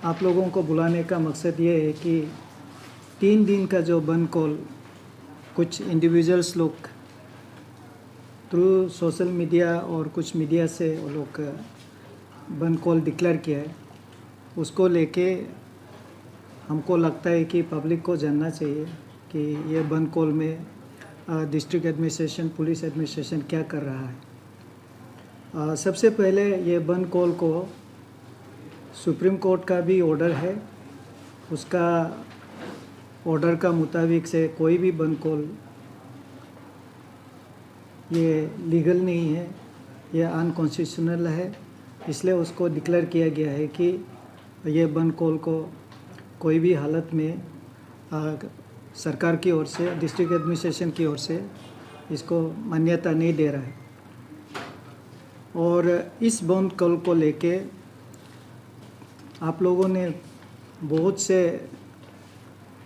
आप लोगों को बुलाने का मकसद ये है कि 3 दिन का जो बंद कॉल कुछ इंडिविजुअल्स लोग थ्रू सोशल मीडिया और कुछ मीडिया से वो लोग बंद कॉल डिक्लेयर किया है, उसको लेके हमको लगता है कि पब्लिक को जानना चाहिए कि ये बंद कॉल में डिस्ट्रिक्ट एडमिनिस्ट्रेशन, पुलिस एडमिनिस्ट्रेशन क्या कर रहा है। सबसे पहले ये बंद कॉल को सुप्रीम कोर्ट का भी ऑर्डर है, उसका ऑर्डर का मुताबिक से कोई भी बंद कॉल ये लीगल नहीं है, ये अनकॉन्स्टिट्यूशनल है, इसलिए उसको डिक्लेयर किया गया है कि ये बंद कॉल को कोई भी हालत में सरकार की ओर से, डिस्ट्रिक्ट एडमिनिस्ट्रेशन की ओर से इसको मान्यता नहीं दे रहा है। और इस बंद कॉल को लेके आप लोगों ने बहुत से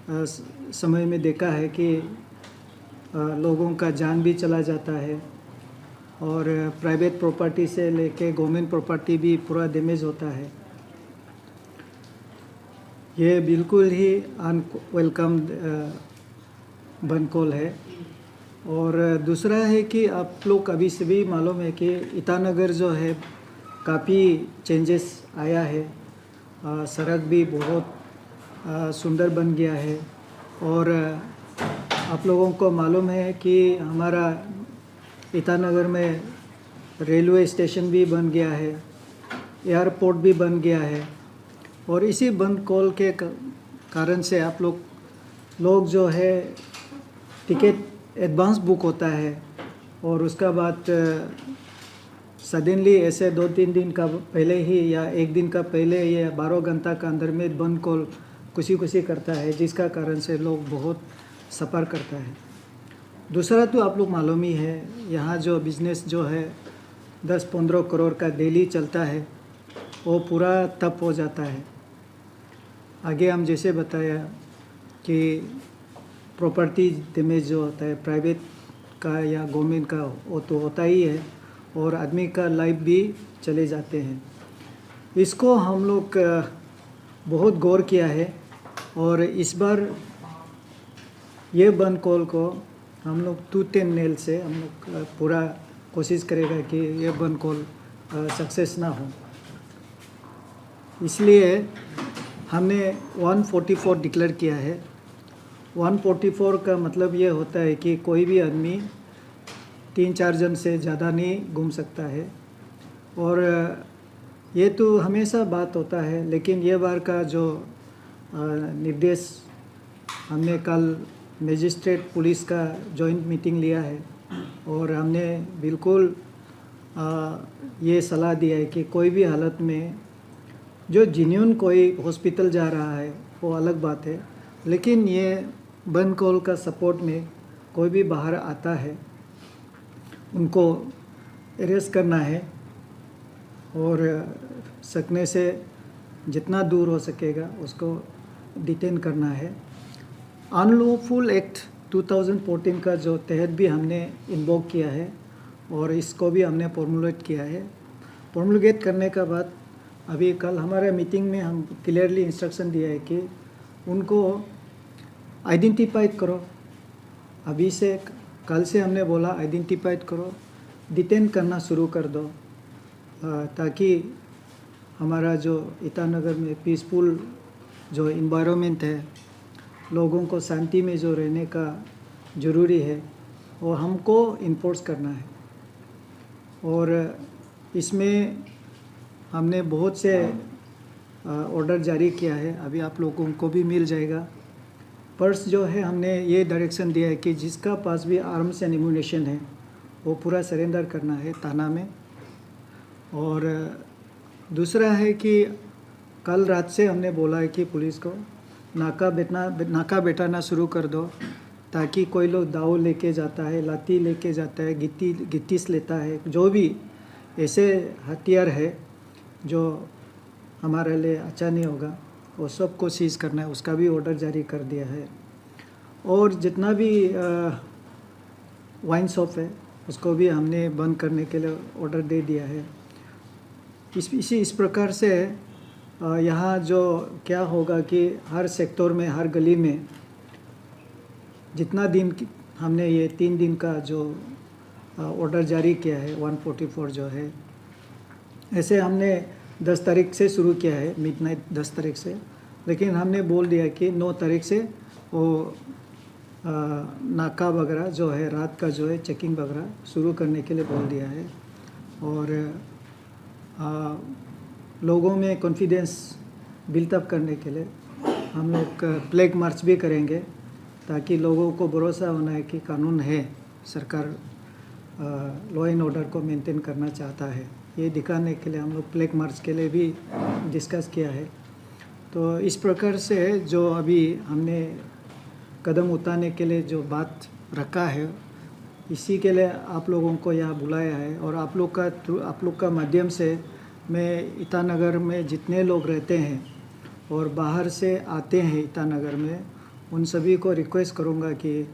समय में देखा है कि लोगों का जान भी चला जाता है और प्राइवेट प्रॉपर्टी से लेके गवर्नमेंट प्रॉपर्टी भी पूरा डैमेज होता है। ये बिल्कुल ही अनवेलकम बंद कॉल है। और दूसरा है कि आप लोग अभी से भी मालूम है कि ईटानगर जो है काफ़ी चेंजेस आया है, सड़क भी बहुत सुंदर बन गया है। और आप लोगों को मालूम है कि हमारा ईटानगर में रेलवे स्टेशन भी बन गया है, एयरपोर्ट भी बन गया है। और इसी बंद कॉल के कारण से आप लोग जो है टिकट एडवांस बुक होता है और उसका बाद सडनली ऐसे 2-3 दिन का पहले ही या एक दिन का पहले या 12 घंटा का अंदर में बंद कॉल खुशी करता है, जिसका कारण से लोग बहुत सफ़र करता है। दूसरा तो आप लोग मालूम ही है, यहाँ जो बिज़नेस जो है 10-15 करोड़ का डेली चलता है, वो पूरा ठप हो जाता है। आगे हम जैसे बताया कि प्रॉपर्टी डैमेज जो होता है प्राइवेट का या गवर्नमेंट का, वो तो होता ही है और आदमी का लाइफ भी चले जाते हैं। इसको हम लोग बहुत गौर किया है और इस बार ये बंद कॉल को हम लोग टूथ एंड नेल से हम लोग पूरा कोशिश करेगा कि ये बंद कॉल सक्सेस ना हो। इसलिए हमने 144 डिक्लेयर किया है। 144 का मतलब ये होता है कि कोई भी आदमी 3-4 जन से ज़्यादा नहीं घूम सकता है। और ये तो हमेशा बात होता है, लेकिन ये बार का जो निर्देश हमने कल मजिस्ट्रेट पुलिस का जॉइंट मीटिंग लिया है और हमने बिल्कुल ये सलाह दिया है कि कोई भी हालत में जो जिन्यून कोई हॉस्पिटल जा रहा है वो अलग बात है, लेकिन ये बंद कॉल का सपोर्ट में कोई भी बाहर आता है उनको अरेस्ट करना है और सकने से जितना दूर हो सकेगा उसको डिटेन करना है। अनलॉफुल एक्ट 2014 का जो तहत भी हमने इन्वोक किया है और इसको भी हमने फॉर्मुलेट किया है। फॉर्मुलेट करने का बाद अभी कल हमारे मीटिंग में हम क्लियरली इंस्ट्रक्शन दिया है कि उनको आइडेंटिफाइड करो। अभी से कल से हमने बोला आइडेंटिफाइड करो, डिटेन करना शुरू कर दो, ताकि हमारा जो ईटानगर में पीसफुल जो इन्वायरमेंट है, लोगों को शांति में जो रहने का ज़रूरी है वो हमको इन्फोर्स करना है। और इसमें हमने बहुत से ऑर्डर जारी किया है, अभी आप लोगों को भी मिल जाएगा। पर्स जो है हमने ये डायरेक्शन दिया है कि जिसका पास भी आर्म्स एंड एम्यूनेशन है वो पूरा सरेंडर करना है थाना में। और दूसरा है कि कल रात से हमने बोला है कि पुलिस को नाका बैठाना शुरू कर दो, ताकि कोई लोग दाव लेके जाता है, लाठी लेके जाता है, गिट्टिस लेता है, जो भी ऐसे हथियार है जो हमारे लिए अच्छा नहीं होगा, वो सब को सीज़ करना है, उसका भी ऑर्डर जारी कर दिया है। और जितना भी वाइन शॉप है उसको भी हमने बंद करने के लिए ऑर्डर दे दिया है। इस प्रकार से यहाँ जो क्या होगा कि हर सेक्टर में, हर गली में जितना दिन हमने ये 3 दिन का जो ऑर्डर जारी किया है 144 जो है, ऐसे हमने 10 तारीख से शुरू किया है, मिडनाइट 10 तारीख से, लेकिन हमने बोल दिया कि 9 तारीख से वो नाका वगैरह जो है, रात का जो है चेकिंग वगैरह शुरू करने के लिए बोल दिया है। और लोगों में कॉन्फिडेंस बिल्टअप करने के लिए हम लोग फ्लैग मार्च भी करेंगे, ताकि लोगों को भरोसा होना है कि कानून है, सरकार लॉ एंड ऑर्डर को मेंटेन करना चाहता है। ये दिखाने के लिए हम लोग फ्लैग मार्च के लिए भी डिस्कस किया है। तो इस प्रकार से जो अभी हमने कदम उठाने के लिए जो बात रखा है, इसी के लिए आप लोगों को यहाँ बुलाया है। और आप लोग का माध्यम से मैं ईटानगर में जितने लोग रहते हैं और बाहर से आते हैं ईटानगर में, उन सभी को रिक्वेस्ट करूँगा कि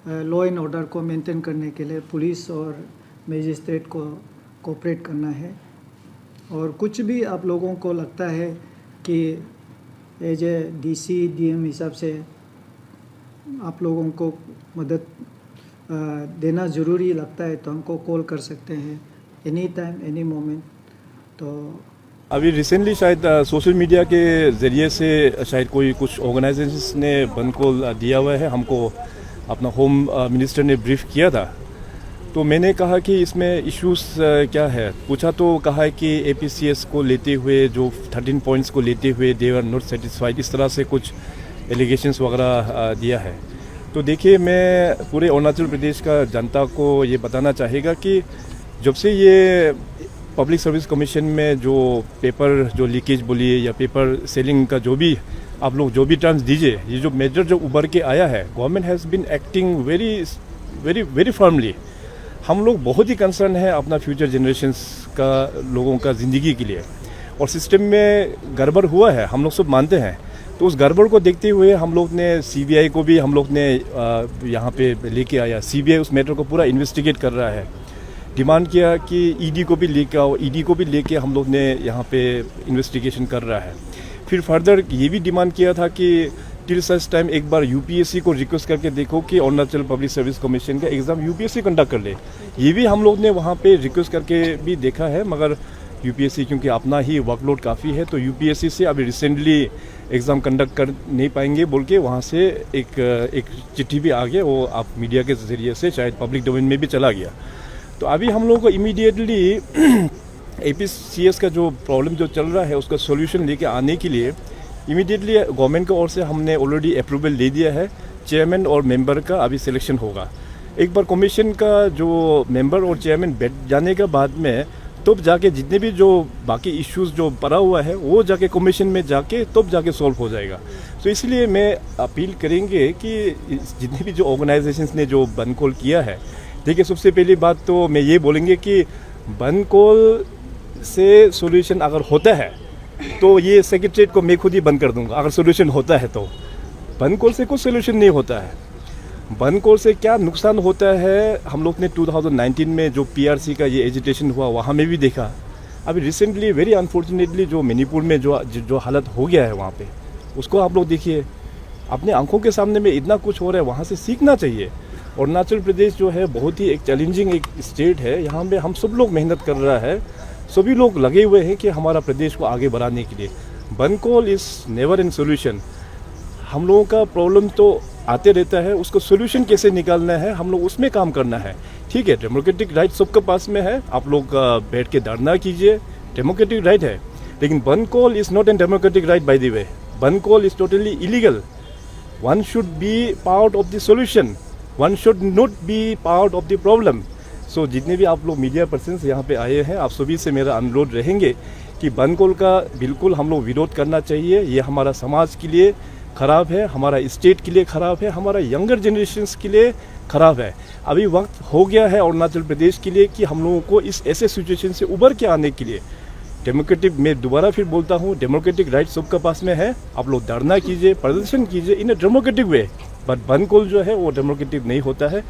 लॉ एंड ऑर्डर को मेंटेन करने के लिए पुलिस और मजिस्ट्रेट को कोऑपरेट करना है। और कुछ भी आप लोगों को लगता है कि एज ए डीसी डीएम हिसाब से आप लोगों को मदद देना ज़रूरी लगता है, तो हमको कॉल कर सकते हैं एनी टाइम एनी मोमेंट। तो अभी रिसेंटली शायद सोशल मीडिया के ज़रिए से शायद कुछ ऑर्गेनाइजेशंस ने बंद कॉल दिया हुआ है। हमको अपना होम मिनिस्टर ने ब्रीफ किया था, तो मैंने कहा कि इसमें इश्यूज क्या है, पूछा तो कहा है कि APCS को लेते हुए जो 13 पॉइंट्स को लेते हुए दे आर नॉट सेटिस्फाइड, इस तरह से कुछ एलिगेशंस वगैरह दिया है। तो देखिए, मैं पूरे अरुणाचल प्रदेश का जनता को ये बताना चाहेगा कि जब से ये पब्लिक सर्विस कमीशन में जो पेपर जो लीकेज बोलिए या पेपर सेलिंग का जो भी आप लोग जो भी टर्म्स दीजिए, ये जो मेजर जो उभर के आया है, government has been acting very very very firmly. हम लोग बहुत ही कंसर्न है अपना फ्यूचर जनरेशन्स का, लोगों का ज़िंदगी के लिए। और सिस्टम में गड़बड़ हुआ है, हम लोग सब मानते हैं। तो उस गड़बड़ को देखते हुए हम लोग ने CBI को भी हम लोग ने यहाँ पे लेके आया। CBI उस मैटर को पूरा इन्वेस्टिगेट कर रहा है। डिमांड किया कि ED को भी लेके आओ, ED को भी लेके हम लोग ने यहाँ पे इन्वेस्टिगेशन कर रहा है। फिर फर्दर ये भी डिमांड किया था कि टिल सच टाइम एक बार UPSC को रिक्वेस्ट करके देखो कि अरुणाचल पब्लिक सर्विस कमीशन का एग्ज़ाम UPSC कंडक्ट कर ले। ये भी हम लोग ने वहाँ पे रिक्वेस्ट करके भी देखा है, मगर UPSC क्योंकि अपना ही वर्कलोड काफ़ी है, तो UPSC से अभी रिसेंटली एग्ज़ाम कंडक्ट कर नहीं पाएंगे बोल के वहाँ से एक चिट्ठी भी आ गया, वो आप मीडिया के ज़रिए से शायद पब्लिक डोमेन में भी चला गया। तो अभी हम लोग को इमीडिएटली APCS का जो प्रॉब्लम जो चल रहा है उसका सॉल्यूशन लेके आने के लिए इमीडिएटली गवर्नमेंट की ओर से हमने ऑलरेडी अप्रूवल दे दिया है। चेयरमैन और मेंबर का अभी सिलेक्शन होगा। एक बार कमीशन का जो मेंबर और चेयरमैन बैठ जाने के बाद में तब जाके जितने भी जो बाकी इश्यूज जो पड़ा हुआ है वो जाके कमीशन में जाके तब जाके सॉल्व हो जाएगा। तो इसलिए मैं अपील करेंगे कि जितने भी जो ऑर्गेनाइजेशंस ने जो बंद कॉल किया है, देखिए सबसे पहली बात तो मैं ये बोलेंगे कि बंद कॉल से सॉल्यूशन अगर होता है तो ये सेक्रेटरीट को मैं खुद ही बंद कर दूंगा। अगर सॉल्यूशन होता है तो बंद कॉल से कुछ सॉल्यूशन नहीं होता है। बंद कॉल से क्या नुकसान होता है, हम लोग ने 2019 में जो PRC का ये एजिटेशन हुआ वहाँ में भी देखा। अभी रिसेंटली वेरी अनफॉर्चुनेटली जो मणिपुर में जो हालत हो गया है वहाँ पे, उसको आप लोग देखिए। अपने आंखों के सामने में इतना कुछ हो रहा है, वहाँ से सीखना चाहिए। अरुणाचल प्रदेश जो है बहुत ही एक चैलेंजिंग एक स्टेट है। यहाँ पे हम सब लोग मेहनत कर रहा है, सभी लोग लगे हुए हैं कि हमारा प्रदेश को आगे बढ़ाने के लिए। बंद call is never N solution. हम लोगों का प्रॉब्लम तो आते रहता है, उसको सोल्यूशन कैसे निकालना है हम लोग उसमें काम करना है। ठीक है, डेमोक्रेटिक राइट सबके पास में है, आप लोग बैठ के धरना कीजिए, डेमोक्रेटिक राइट है। लेकिन bandh call is not an democratic right by the way. Bandh call is totally illegal. One should be part of the solution, one should not be part of the problem. So जितने भी आप लोग media persons यहाँ पे आए हैं, आप सभी से मेरा अनुरोध रहेंगे कि बंद कॉल का बिल्कुल हम लोग विरोध करना चाहिए। ये हमारा समाज के लिए ख़राब है, हमारा स्टेट के लिए ख़राब है, हमारा यंगर जनरेशन्स के लिए ख़राब है। अभी वक्त हो गया है अरुणाचल प्रदेश के लिए कि हम लोगों को इस ऐसे सिचुएशन से उभर के आने के लिए डेमोक्रेटिक, मैं दोबारा फिर बोलता हूँ, डेमोक्रेटिक राइट सबके पास में है। आप लोग धरना कीजिए, प्रदर्शन कीजिए इन अ डेमोक्रेटिक वे, बट बंद कॉल जो है वो डेमोक्रेटिक नहीं होता है।